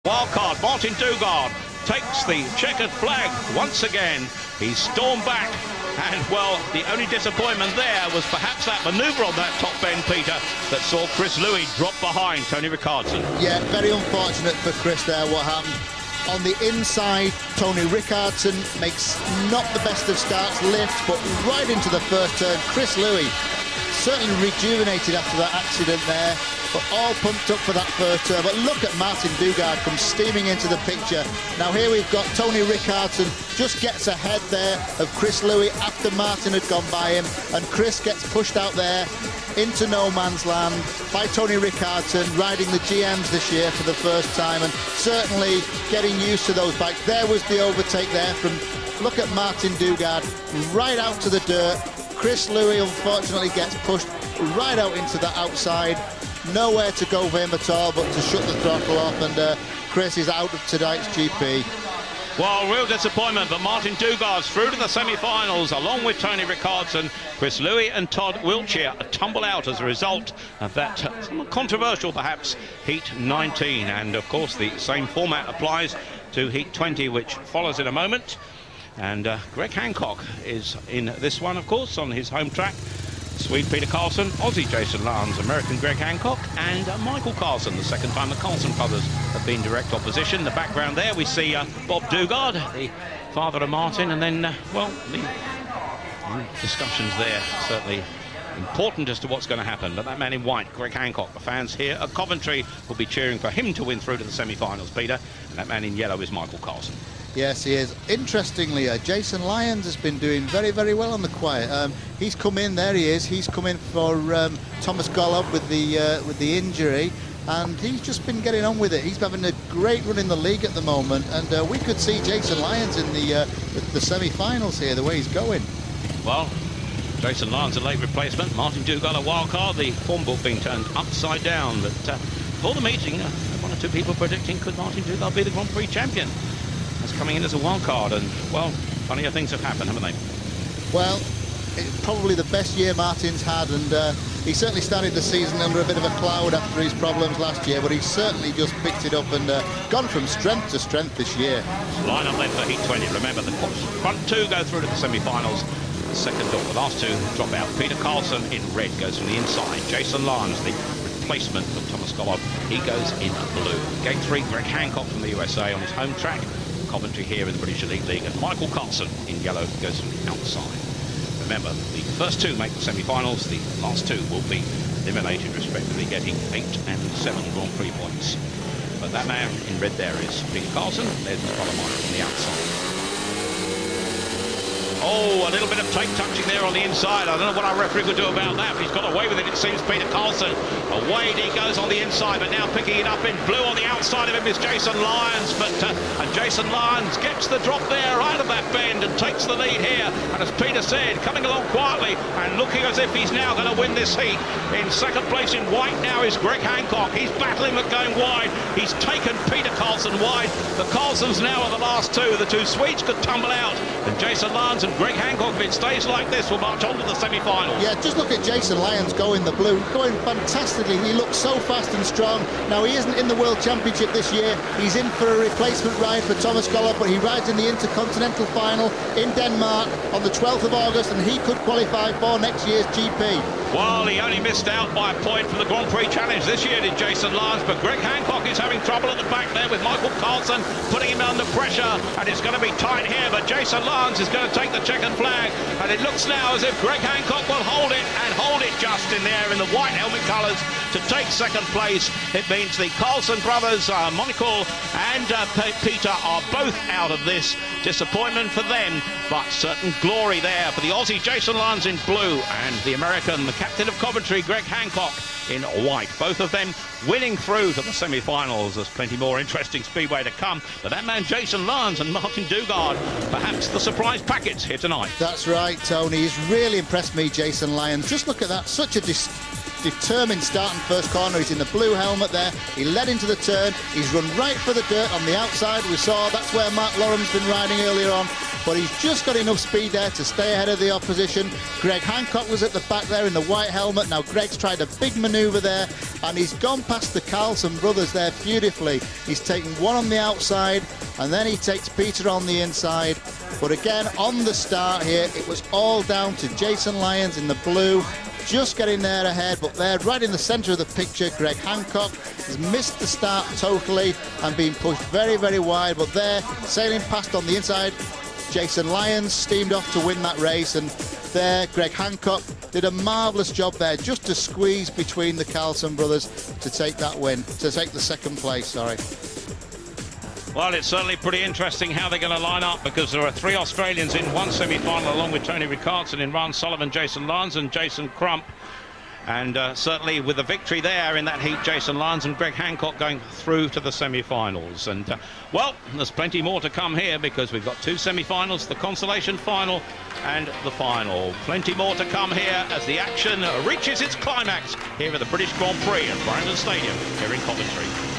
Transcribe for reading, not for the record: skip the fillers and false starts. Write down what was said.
Wildcard, Martin Dugard takes the checkered flag once again. He's stormed back, and well, the only disappointment there was perhaps that manoeuvre on that top bend, Peter, that saw Chris Louis drop behind Tony Rickardson. Yeah, very unfortunate for Chris there, what happened. On the inside, Tony Rickardson makes not the best of starts, lifts, but right into the first turn. Chris Louis certainly rejuvenated after that accident there, but all pumped up for that first turn. But look at Martin Dugard come steaming into the picture. Now here we've got Tony Rickardson just gets ahead there of Chris Louis after Martin had gone by him, and Chris gets pushed out there into no man's land by Tony Rickardson, riding the GMs this year for the first time, and certainly getting used to those bikes. There was the overtake there from, look at Martin Dugard, right out to the dirt. Chris Louis unfortunately gets pushed right out into the outside. Nowhere to go for him at all but to shut the throttle off, and Chris is out of tonight's GP. Well, real disappointment, but Martin Dugard's through to the semi-finals along with Tony Rickardson. Chris Louis and Todd Wiltshire tumble out as a result of that somewhat controversial, perhaps, Heat 19. And of course the same format applies to Heat 20, which follows in a moment. And Greg Hancock is in this one, of course, on his home track. Swede Peter Carlson, Aussie Jason Lance, American Greg Hancock, and Michael Carlson, the second time the Carlson brothers have been direct opposition. In the background there we see Bob Dugard, the father of Martin, and then, well, the discussions there certainly important as to what's going to happen. But that man in white, Greg Hancock, the fans here at Coventry will be cheering for him to win through to the semi-finals, Peter, and that man in yellow is Michael Carlson. Yes, he is. Interestingly, Jason Lyons has been doing very, very well on the quiet. He's come in, there he is, he's come in for Thomas Golub with the injury, and he's just been getting on with it. He's having a great run in the league at the moment, and we could see Jason Lyons in the semi-finals here, the way he's going. Well, Jason Lyons a late replacement, Martin Dugard a wild card, the form book being turned upside down. But for the meeting, one or two people predicting could Martin Dugard be the Grand Prix champion. That's coming in as a wild card, and well, funnier things have happened, haven't they? Well, it's probably the best year Martin's had, and he certainly started the season under a bit of a cloud after his problems last year, but he's certainly just picked it up and gone from strength to strength this year. Line up then for Heat 20. Remember, the front two go through to the semi-finals. The second or the last two drop out. Peter Carlson in red goes from the inside. Jason Lyons, the replacement of Thomas Golub, he goes in blue. Gate 3, Greg Hancock from the USA on his home track. Coventry here in the British Elite League, and Michael Carlson in yellow goes from the outside. Remember, the first two make the semi-finals, the last two will be eliminated respectively, getting 8 and 7 Grand Prix points. But that man in red there is Peter Carlson, there's his brother Mike from the outside. Oh, a little bit of tape touching there on the inside. I don't know what our referee would do about that. He's got away with it, it seems, Peter Carlson. Away he goes on the inside, but now picking it up in blue on the outside of him is Jason Lyons. But and Jason Lyons gets the drop there out of that bend and takes the lead here. And as Peter said, coming along quietly and looking as if he's now going to win this heat. In second place in white now is Greg Hancock. He's battling but going wide. He's taken Peter Carlson wide. The Carlsons now are the last two. The two Swedes could tumble out. And Jason Lyons and Greg Hancock, if it stays like this, will march on to the semi-finals. Yeah, just look at Jason Lyons going the blue, going fantastically. He looks so fast and strong. Now, he isn't in the World Championship this year. He's in for a replacement ride for Thomas Golub, but he rides in the Intercontinental Final in Denmark on the 12th of August, and he could qualify for next year's GP. Well, he only missed out by a point from the Grand Prix Challenge this year, did Jason Lyons, but Greg Hancock is having trouble at the back there with Michael Carlson putting him under pressure, and it's going to be tight here, but Jason Lyons is going to take the checkered flag, and it looks now as if Greg Hancock will hold it, and hold it just in there in the white helmet colours to take second place. It means the Carlson brothers, Michael and Peter, are both out of this. Disappointment for them, but certain glory there for the Aussie Jason Lyons in blue, and the American, the captain of Coventry, Greg Hancock, in white. Both of them winning through to the semi-finals. There's plenty more interesting speedway to come, but that man Jason Lyons and Martin Dugard, perhaps the surprise packets here tonight. That's right, Tony. He's really impressed me, Jason Lyons. Just look at that, such a determined starting first corner. He's in the blue helmet there. He led into the turn. He's run right for the dirt on the outside. We saw that's where Mark Lorham's been riding earlier on, but he's just got enough speed there to stay ahead of the opposition. Greg Hancock was at the back there in the white helmet. Now Greg's tried a big manoeuvre there, and he's gone past the Carlson brothers there beautifully. He's taken one on the outside, and then he takes Peter on the inside. But again, on the start here, it was all down to Jason Lyons in the blue, just getting there ahead. But there, right in the centre of the picture, Greg Hancock has missed the start totally and been pushed very, very wide. But there, sailing past on the inside, Jason Lyons steamed off to win that race. And there, Greg Hancock did a marvellous job there, just to squeeze between the Carlson brothers to take that win, to take the second place, sorry. Well, it's certainly pretty interesting how they're going to line up, because there are 3 Australians in one semi-final, along with Tony Ricardson in Ron Sullivan, Jason Lyons and Jason Crump. And certainly with the victory there in that heat, Jason Lyons and Greg Hancock going through to the semi-finals. And, well, there's plenty more to come here, because we've got 2 semi-finals, the consolation final and the final. Plenty more to come here as the action reaches its climax here at the British Grand Prix at Brandon Stadium here in Coventry.